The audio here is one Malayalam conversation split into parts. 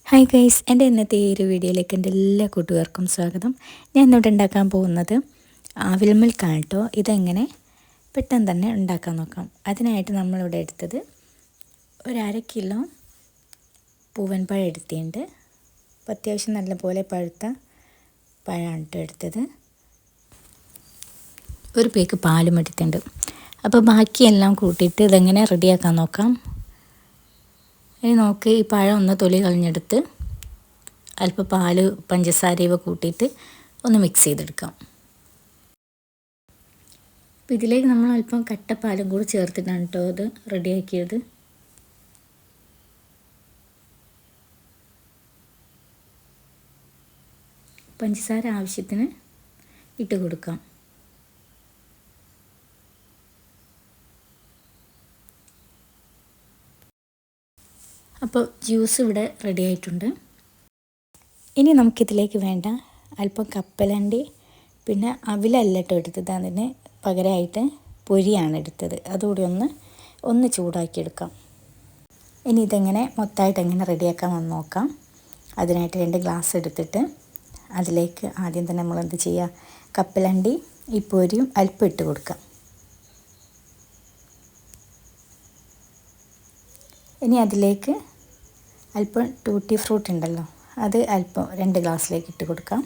ഹായ് ഗൈസ്, എൻ്റെ ഇന്നത്തെ ഈ ഒരു വീഡിയോയിലേക്ക് എൻ്റെ എല്ലാ കൂട്ടുകാർക്കും സ്വാഗതം. ഞാൻ ഇന്നിവിടെ ഉണ്ടാക്കാൻ പോകുന്നത് ആവിൽ മിൽക്കാണ് കേട്ടോ. ഇതെങ്ങനെ പെട്ടെന്ന് തന്നെ ഉണ്ടാക്കാൻ നോക്കാം. അതിനായിട്ട് നമ്മളിവിടെ എടുത്തത് ഒരു 1/2 കിലോ പൂവൻ പഴം എടുത്തിട്ടുണ്ട്. അപ്പോൾ അത്യാവശ്യം നല്ലപോലെ പഴുത്ത പഴമാണ് കേട്ടോ എടുത്തത്. ഒരു പേക്ക് പാലും എടുത്തിട്ടുണ്ട്. അപ്പോൾ ബാക്കിയെല്ലാം കൂട്ടിയിട്ട് ഇതെങ്ങനെ റെഡിയാക്കാൻ നോക്കാം. ഇനി നോക്ക്, ഈ പഴം ഒന്ന് തൊലി കളഞ്ഞെടുത്ത് അല്പം പാല് പഞ്ചസാരയൊക്കെ കൂട്ടിയിട്ട് ഒന്ന് മിക്സ് ചെയ്തെടുക്കാം. അപ്പോൾ ഇതിലേക്ക് നമ്മൾ അല്പം കട്ടപ്പാലും കൂടി ചേർത്തിട്ടാണ് കേട്ടോ ഇത് റെഡിയാക്കിയത്. പഞ്ചസാര ആവശ്യത്തിന് ഇട്ട് കൊടുക്കാം. അപ്പോൾ ജ്യൂസ് ഇവിടെ റെഡി ആയിട്ടുണ്ട്. ഇനി നമുക്കിതിലേക്ക് വേണ്ട അല്പം കപ്പലണ്ടി, പിന്നെ അവിലല്ല കേട്ടോ എടുത്തത്, അതിന് പകരമായിട്ട് പൊരിയാണ് എടുത്തത്. അതുകൂടി ഒന്ന് ചൂടാക്കിയെടുക്കാം. ഇനി ഇതെങ്ങനെ മൊത്തമായിട്ട് എങ്ങനെ റെഡിയാക്കാമെന്ന് നോക്കാം. അതിനായിട്ട് 2 ഗ്ലാസ് എടുത്തിട്ട് അതിലേക്ക് ആദ്യം തന്നെ നമ്മൾ എന്ത് ചെയ്യുക, കപ്പലണ്ടി ഈ പൊരിയും അല്പം ഇട്ട് കൊടുക്കാം. ഇനി അതിലേക്ക് അല്പം ടൂട്ടി ഫ്രൂട്ട് ഉണ്ടല്ലോ, അത് അല്പം 2 ഗ്ലാസ്സിലേക്ക് ഇട്ട് കൊടുക്കാം.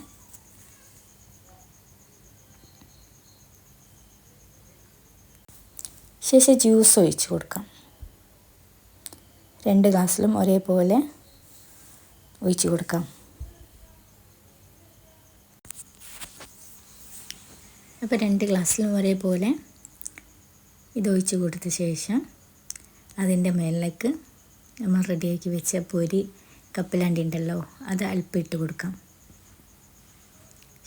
ശേഷം ജ്യൂസ് ഒഴിച്ച് കൊടുക്കാം. 2 ഗ്ലാസ്സിലും ഒരേപോലെ ഒഴിച്ച് കൊടുക്കാം. അപ്പോൾ 2 ഗ്ലാസ്സിലും ഒരേപോലെ ഇത് ഒഴിച്ച് കൊടുത്ത ശേഷം അതിൻ്റെ മേലിലേക്ക് നമ്മൾ റെഡിയാക്കി വെച്ച പൊരി കപ്പലണ്ടി ഉണ്ടല്ലോ, അത് അല്പം ഇട്ട് കൊടുക്കാം.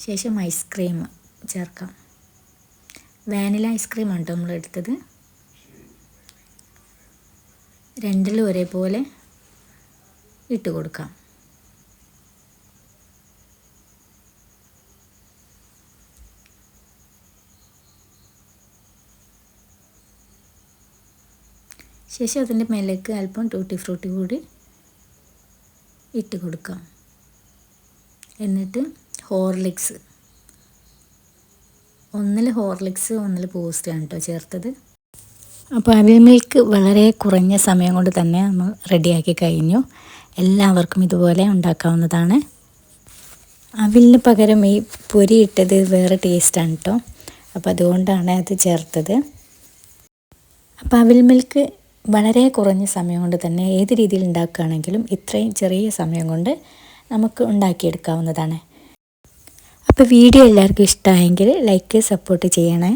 ശേഷം ഐസ്ക്രീം ചേർക്കാം. വാനില ഐസ്ക്രീമാണ് കേട്ടോ നമ്മൾ എടുത്തത്. 2ലും ഒരേപോലെ ഇട്ട് കൊടുക്കാം. ശേഷം അതിൻ്റെ മേലേക്ക് അല്പം ടൂട്ടി ഫ്രൂട്ടി കൂടി ഇട്ട് കൊടുക്കാം. എന്നിട്ട് ഹോർലിക്സ്, ഒന്നിൽ ഹോർലിക്സ് ഒന്നിൽ ബൂസ്റ്റാണ് കേട്ടോ ചേർത്തത്. അപ്പോൾ അവിൽ മിൽക്ക് വളരെ കുറഞ്ഞ സമയം കൊണ്ട് തന്നെ നമ്മൾ റെഡിയാക്കി കഴിഞ്ഞു. എല്ലാവർക്കും ഇതുപോലെ ഉണ്ടാക്കാവുന്നതാണ്. അവിലിന് പകരം ഈ പൊരി ഇട്ടത് വേറെ ടേസ്റ്റാണ് കേട്ടോ. അപ്പോൾ അതുകൊണ്ടാണ് അത് ചേർത്തത്. അപ്പോൾ അവിൽ മിൽക്ക് വളരെ കുറഞ്ഞ സമയം കൊണ്ട് തന്നെ ഏത് രീതിയിൽ ഉണ്ടാക്കുകയാണെങ്കിലും ഇത്രയും ചെറിയ സമയം കൊണ്ട് നമുക്ക് ഉണ്ടാക്കിയെടുക്കാവുന്നതാണ്. അപ്പോൾ വീഡിയോ എല്ലാവർക്കും ഇഷ്ടമായെങ്കിൽ ലൈക്ക് സപ്പോർട്ട് ചെയ്യണേ.